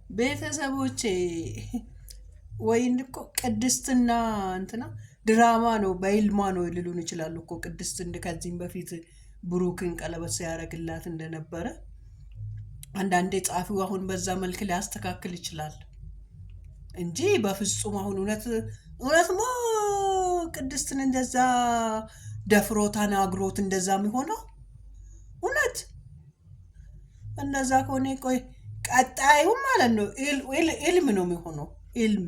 ቤተሰቦቼ ወይን እኮ ቅድስትና እንትና ድራማ ነው በይልማ ነው ሊሉን ይችላሉ እኮ ቅድስት እንደ ከዚህም በፊት ብሩክን ቀለበት ሲያደርግላት እንደነበረ አንዳንዴ ጻፊው አሁን በዛ መልክ ሊያስተካክል ይችላል እንጂ በፍጹም አሁን እውነት ቅድስትን እንደዛ ደፍሮ ተናግሮት እንደዛ የሚሆነው እውነት እነዛ ከሆነ ቆይ ቀጣዩም ማለት ነው ኢልም ነው የሚሆነው ኢልም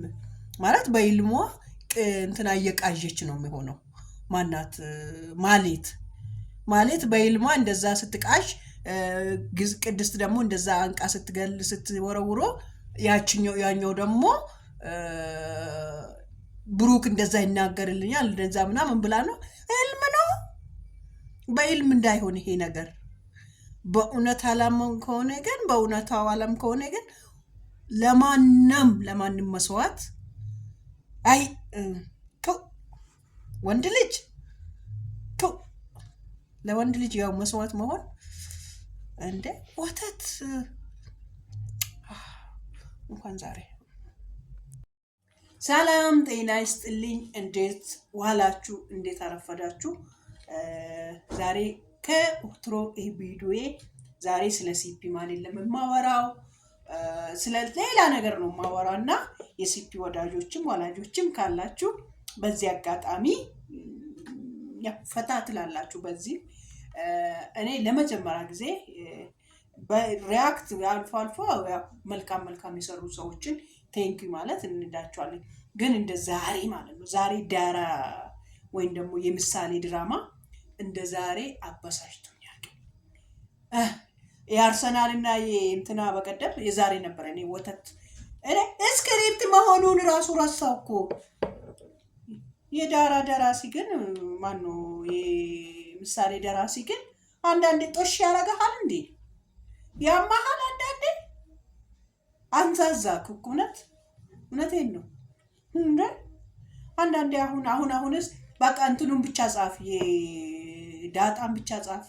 ማለት በኢልሟ እንትና እየቃዠች ነው የሚሆነው ማናት ማሌት በኢልሟ እንደዛ ስትቃዥ ቅድስት ደግሞ እንደዛ አንቃ ስትገል ስትወረውሮ ያኛው ደግሞ ብሩክ እንደዛ ይናገርልኛል እንደዛ ምናምን ብላ ነው ኢልም ነው በኢልም እንዳይሆን ይሄ ነገር በእውነት ዓለም ከሆነ ግን በእውነታው ዓለም ከሆነ ግን ለማንም መስዋዕት አይ ወንድ ልጅ ለወንድ ልጅ ያው መስዋዕት መሆን እንደ ወተት እንኳን ዛሬ ሰላም ጤና ይስጥልኝ። እንዴት ዋላችሁ? እንዴት አረፈዳችሁ? ዛሬ ከኦትሮ ቪዲዮዬ ዛሬ ስለ ሲፒ ማለት ለማወራው ስለ ሌላ ነገር ነው ማወራና የሲፒ ወዳጆችም ወላጆችም ካላችሁ በዚህ አጋጣሚ ፈታ ትላላችሁ። በዚህ እኔ ለመጀመሪያ ጊዜ በሪያክት አልፎ መልካም የሰሩ ሰዎችን ቴንኪ ማለት እንዳቸዋለን። ግን እንደ ዛሬ ማለት ነው ዛሬ ዳራ ወይም ደግሞ የምሳሌ ድራማ እንደ ዛሬ አበሳጭቶኛል። የአርሰናልና የእንትና በቀደም የዛሬ ነበር እኔ ወተት ስክሪፕት መሆኑን ራሱ ረሳው እኮ። የዳራ ደራሲ ግን ማነው? የምሳሌ ደራሲ ግን አንዳንዴ ጦሽ ያረጋሃል እንዴ? ያማሃል አንዳንዴ አንዛዛክ እኮ እውነቴን ነው እንዴ? አንዳንዴ አሁንስ በቃ እንትኑን ብቻ ጻፍ፣ የዳጣን ብቻ ጻፍ።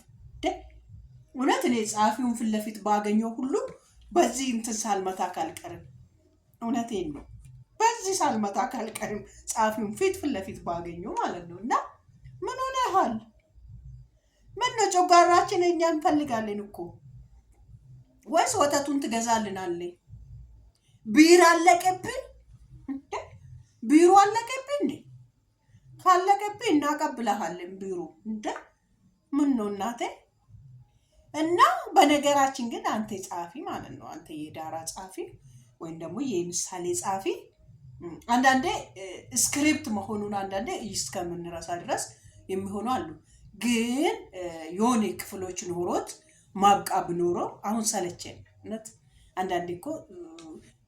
እውነት እኔ ጻፊውን ፊት ለፊት ባገኘው ሁሉ በዚህ እንትን ሳልመታ ካልቀርም እውነቴን ነው በዚህ ሳልመታ ካልቀርም ጻፊውን ፊት ለፊት ባገኘው ማለት ነው። እና ምን ሆነሃል? ምን ነው ጮጋራችን እኛ እንፈልጋለን እኮ ወይስ ወተቱን ትገዛልናለህ? ቢራ አለቀብህ? ቢሮ አለቀብህ እንዴ? ካለቀብህ እናቀብልሃለን ቢሮ እንዴ። ምን ነው እናቴ? እና በነገራችን ግን አንተ ጻፊ ማለት ነው አንተ የዳራ ጻፊ ወይም ደግሞ የምሳሌ ጻፊ አንዳንዴ ስክሪፕት መሆኑን አንዳንዴ እስከምንረሳ ድረስ የሚሆኑ አሉ። ግን የሆነ ክፍሎች ኖሮት ማብቃ ብኖረው አሁን ሰለቸን እውነት። አንዳንዴ እኮ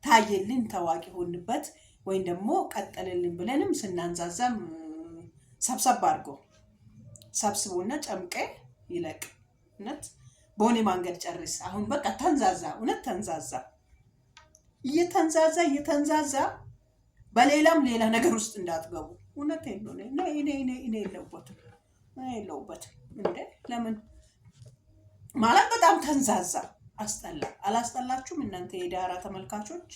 ታየልን ታዋቂ ሆንበት ወይም ደግሞ ቀጠለልን ብለንም ስናንዛዛም ሰብሰብ አድርጎ ሰብስቦና ጨምቄ ይለቅ እውነት። በሆነ መንገድ ጨርስ። አሁን በቃ ተንዛዛ እውነት ተንዛዛ እየተንዛዛ በሌላም ሌላ ነገር ውስጥ እንዳትገቡ እውነቴን ነው። እኔ የለሁበትም እንዴ። ለምን ማለት በጣም ተንዛዛ አስጠላ። አላስጠላችሁም እናንተ የዳራ ተመልካቾች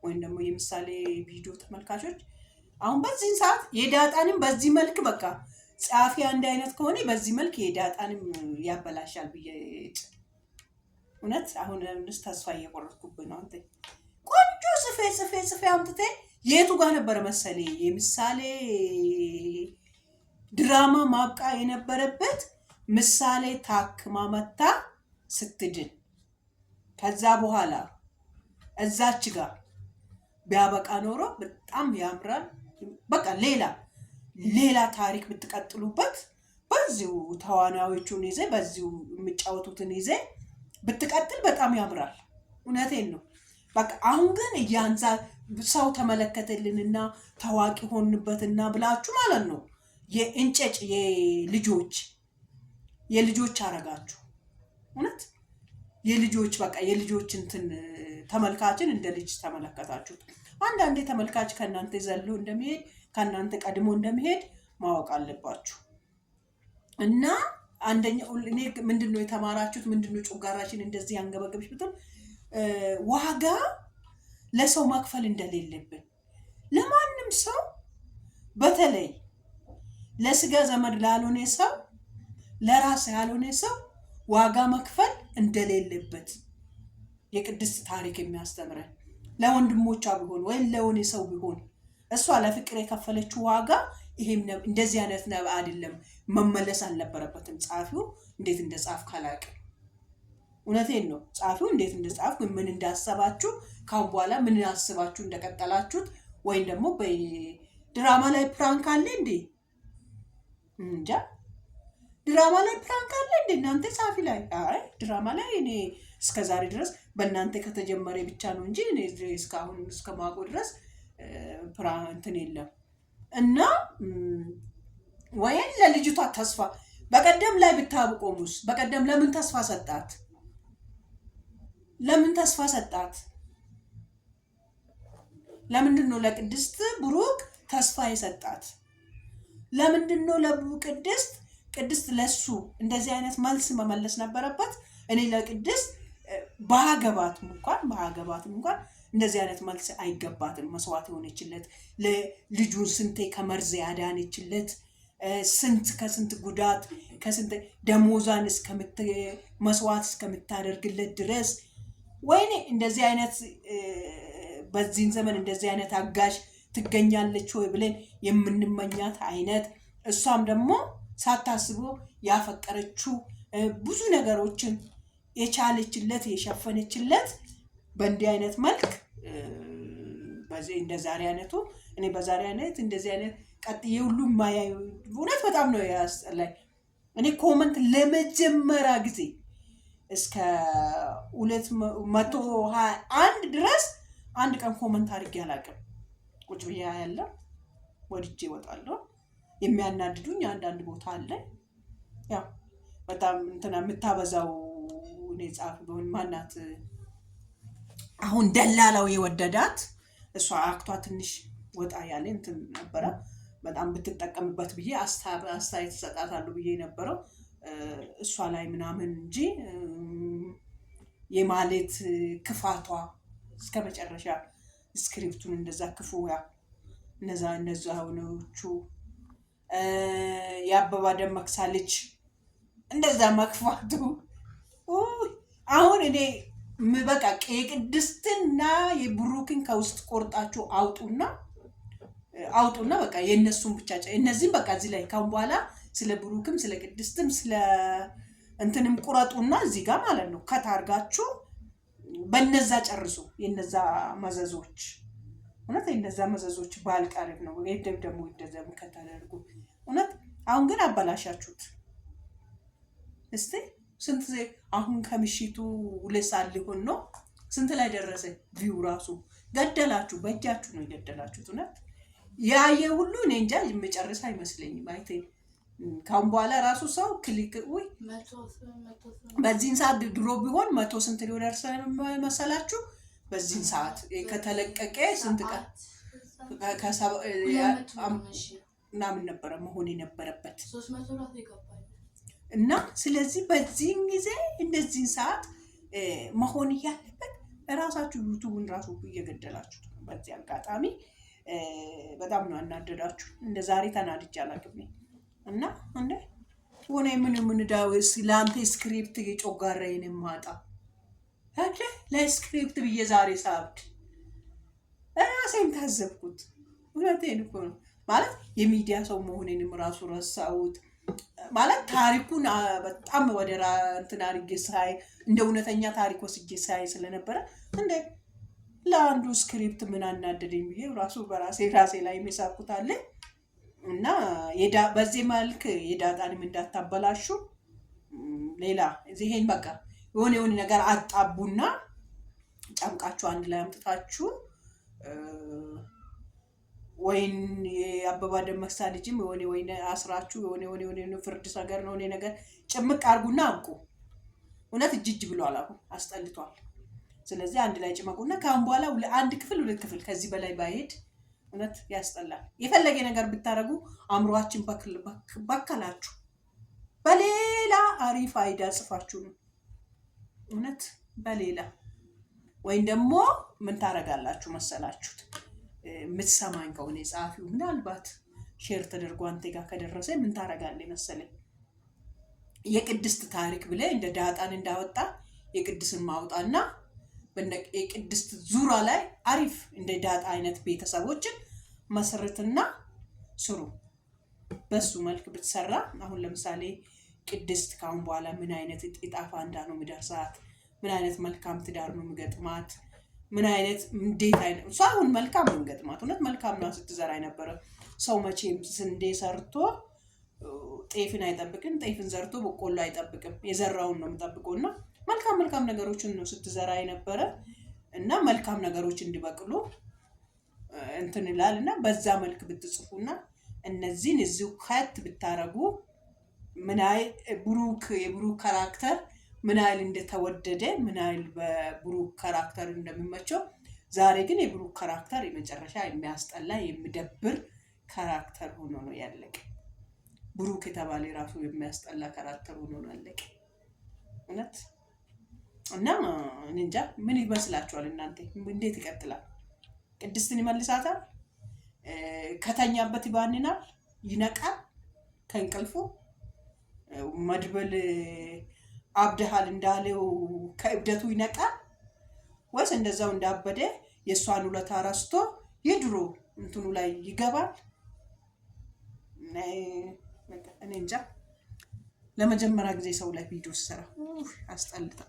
ወይም ደግሞ የምሳሌ ቪዲዮ ተመልካቾች? አሁን በዚህ ሰዓት የዳጣንም በዚህ መልክ በቃ ጻፊ አንድ አይነት ከሆነ በዚህ መልክ የዳጣንም ያበላሻል ብዬ እውነት አሁን ተስፋ እየቆረጥኩብኝ ነው። አንተ ቆንጆ ጽፌ አምጥቴ የቱ ጋር ነበረ መሰሌ የምሳሌ ድራማ ማብቃ የነበረበት ምሳሌ ታክማ መታ ስትድን ከዛ በኋላ እዛች ጋር ቢያበቃ ኖሮ በጣም ያምራል። በቃ ሌላ ታሪክ ብትቀጥሉበት በዚሁ ተዋናዮቹን ይዘ በዚሁ የሚጫወቱትን ይዘ ብትቀጥል በጣም ያምራል። እውነቴን ነው። በቃ አሁን ግን እያንዛ ሰው ተመለከተልንና ታዋቂ ሆንበትና ብላችሁ ማለት ነው የእንጨጭ የልጆች አረጋችሁ። እውነት የልጆች በቃ የልጆች እንትን ተመልካችን እንደ ልጅ ተመለከታችሁት። አንዳንዴ ተመልካች ከእናንተ ዘሎ እንደሚሄድ ከእናንተ ቀድሞ እንደሚሄድ ማወቅ አለባችሁ። እና አንደኛው እኔ ምንድነው የተማራችሁት? ምንድነው ጮጋራችን እንደዚህ አንገበገብሽ ብትል ዋጋ ለሰው መክፈል እንደሌለብን ለማንም ሰው በተለይ ለስጋ ዘመድ ላልሆነ ሰው ለራስ ያልሆነ ሰው ዋጋ መክፈል እንደሌለበት የቅድስት ታሪክ የሚያስተምረን ለወንድሞቿ ቢሆን ወይም ለሆነ ሰው ቢሆን እሷ ለፍቅር የከፈለችው ዋጋ ይሄም እንደዚህ አይነት ነው አይደለም፣ መመለስ አልነበረበትም። ጻፊው እንዴት እንደጻፍ ካላቀ እውነቴን ነው። ጻፊው እንዴት እንደጻፍ ምን እንዳሰባችሁ ካሁን በኋላ ምን አስባችሁ እንደቀጠላችሁት ወይም ደግሞ በድራማ ላይ ፕራንክ አለ እንዴ? እንጃ ድራማ ላይ ፕራንክ አለ እንዴ እናንተ ጻፊ ላይ? አይ ድራማ ላይ እኔ እስከዛሬ ድረስ በእናንተ ከተጀመረ ብቻ ነው እንጂ እኔ እስካሁን እስከማውቀው ድረስ እንትን የለም። እና ወይም ለልጅቷ ተስፋ በቀደም ላይ ብታብቆሙስ? በቀደም ለምን ተስፋ ሰጣት? ለምን ተስፋ ሰጣት? ለምንድን ነው ለቅድስት ብሩክ ተስፋ የሰጣት? ለምንድን ነው ቅድስት ለሱ እንደዚህ አይነት መልስ መመለስ ነበረበት። እኔ ለቅድስት ባገባትም እንኳን እንደዚህ አይነት መልስ አይገባትም። መስዋዕት የሆነችለት ለልጁን ስንቴ ከመርዝ ያዳነችለት ከስንት ጉዳት ከስንት ደሞዛን መስዋዕት እስከምታደርግለት ድረስ ወይኔ እንደዚህ አይነት በዚህን ዘመን እንደዚህ አይነት አጋዥ ትገኛለች ወይ ብለን የምንመኛት አይነት እሷም ደግሞ ሳታስቦ ያፈቀረችው ብዙ ነገሮችን የቻለችለት የሸፈነችለት በእንዲህ አይነት መልክ እንደ ዛሬ አይነቱ እኔ በዛሬ አይነት እንደዚህ አይነት ቀጥዬ ሁሉ ማያዩ እውነት በጣም ነው ያስጠላኝ። እኔ ኮመንት ለመጀመሪያ ጊዜ እስከ 221 ድረስ አንድ ቀን ኮመንት አድርጌ አላውቅም። ቁጭ ብዬ ያለው ወድጄ እወጣለሁ። የሚያናድዱኝ አንዳንድ ቦታ አለ። ያው በጣም እንትና የምታበዛው እኔ ጻፍ ቢሆን ማናት አሁን ደላላው የወደዳት እሷ አክቷ ትንሽ ወጣ ያለ እንትን ነበረ። በጣም ብትጠቀምበት ብዬ አስተያየት ተሰጣታለሁ ብዬ ነበረው እሷ ላይ ምናምን እንጂ የማለት ክፋቷ እስከ መጨረሻ ስክሪፕቱን እንደዛ ክፉ ያ እነዛዎቹ የአበባ ደመቅሳ ልጅ እንደዛ መክፋቱ አሁን እኔ በቃ የቅድስትና የብሩክን ከውስጥ ቆርጣችሁ አውጡና በቃ የእነሱን ብቻ እነዚህም በቃ እዚህ ላይ ካሁን በኋላ ስለ ብሩክም ስለ ቅድስትም ስለ እንትንም ቁረጡና እዚህ ጋር ማለት ነው ከታርጋችሁ በነዛ ጨርሱ። የነዛ መዘዞች እውነት የነዛ መዘዞች ባልቀርብ ነው የደብ ደግሞ ይደዘም ከተደርጉ እውነት አሁን ግን አበላሻችሁት። እስቲ ስንት አሁን ከምሽቱ 2 ሰዓት ሊሆን ነው። ስንት ላይ ደረሰ ቪው ራሱ ገደላችሁ፣ በእጃችሁ ነው የገደላችሁት። እውነት ያየ ሁሉ እኔ እንጃ የምጨርስ አይመስለኝም። አይቴ ካሁን በኋላ ራሱ ሰው ክሊክ በዚህን ሰዓት ድሮ ቢሆን 100 ስንት ሊደርስ መሰላችሁ? በዚህን ሰዓት ከተለቀቀ ስንት ቀን ምናምን ነበረ መሆን የነበረበት እና ስለዚህ በዚህን ጊዜ እንደዚህን ሰዓት መሆን እያለበት እራሳችሁ ዩቱብን ራሱ እየገደላችሁ ነው። በዚህ አጋጣሚ በጣም ነው አናደዳችሁ። እንደ ዛሬ ተናድጄ አላውቅም እና እንደ ሆነ ምን ዳውስ ለአንተ ስክሪፕት የጮጋራዬን ማጣ አለ ለስክሪፕት ብዬ ዛሬ ሳብድ ራሴን ታዘብኩት። እውነቴን እኮ ነው ማለት የሚዲያ ሰው መሆኔንም ራሱ ረሳሁት። ማለት ታሪኩን በጣም ወደ እንትን አድርጌ ሳይ እንደ እውነተኛ ታሪክ ወስጄ ሳይ ስለነበረ እንደ ለአንዱ ስክሪፕት ምን አናደደኝ ብዬ ራሱ በራሴ ላይ የሚሳኩት አለ እና በዚህ መልክ የዳጣንም እንዳታበላሹ። ሌላ ይሄን በቃ የሆነ ነገር አጣቡና ጨምቃችሁ አንድ ላይ አምጥታችሁ ወይን የአበባ ደመቅሳ ልጅም የሆነ አስራችሁ የሆነ ፍርድ ነገር ነው ነገር ጭምቅ አርጉና አንቁ። እውነት እጅ ብሏል፣ አሁን አስጠልቷል። ስለዚህ አንድ ላይ ጭመቁና ካሁን በኋላ አንድ ክፍል 2 ክፍል ከዚህ በላይ ባይሄድ እውነት ያስጠላል። የፈለገ ነገር ብታረጉ አእምሮአችን ባከላችሁ በሌላ አሪፍ አይዳ ጽፋችሁ ነው እውነት በሌላ ወይም ደግሞ ምን ታረጋላችሁ መሰላችሁት? የምትሰማኝ ከሆነ ጻፊው ምናልባት ሼር ተደርጎ አንተ ጋር ከደረሰ ምን ታረጋለህ መሰለኝ? የቅድስት ታሪክ ብለህ እንደ ዳጣን እንዳወጣ የቅድስን ማውጣና የቅድስት ዙሪያ ላይ አሪፍ እንደ ዳጣ አይነት ቤተሰቦችን መስርትና ስሩ። በሱ መልክ ብትሰራ አሁን ለምሳሌ ቅድስት ካሁን በኋላ ምን አይነት እጣ ፋንታ ነው የሚደርሳት? ምን አይነት መልካም ትዳር ነው የሚገጥማት? ምን አይነት እንዴት አይነት እሷ አሁን መልካም ነው የሚገጥማት። እውነት መልካም ነው ስትዘራ የነበረ ሰው መቼም ስንዴ ሰርቶ ጤፍን አይጠብቅም፣ ጤፍን ዘርቶ በቆሎ አይጠብቅም። የዘራውን ነው የሚጠብቀው እና መልካም ነገሮችን ነው ስትዘራ የነበረ እና መልካም ነገሮች እንዲበቅሉ እንትን ይላል እና በዛ መልክ ብትጽፉና እነዚህን እዚሁ ከት ብታረጉ ምን አይል የብሩክ ካራክተር ምን አይል እንደተወደደ ምን አይል በብሩክ ካራክተር እንደሚመቸው። ዛሬ ግን የብሩክ ካራክተር የመጨረሻ የሚያስጠላ የሚደብር ካራክተር ሆኖ ነው ያለቀ። ብሩክ የተባለ ራሱ የሚያስጠላ ካራክተር ሆኖ ነው ያለቀ እውነት። እና እንጃ ምን ይመስላችኋል እናንተ? እንዴት ይቀጥላል? ቅድስትን ይመልሳታል? ከተኛበት ይባንናል? ይነቃል ከእንቅልፉ? መድብል አብደሃል እንዳለው ከእብደቱ ይነቃል ወይስ እንደዛው እንዳበደ የእሷን ውለታ ረስቶ የድሮ እንትኑ ላይ ይገባል? እኔ እንጃ። ለመጀመሪያ ጊዜ ሰው ላይ ቪዲዮ ስሰራ አስጠልታ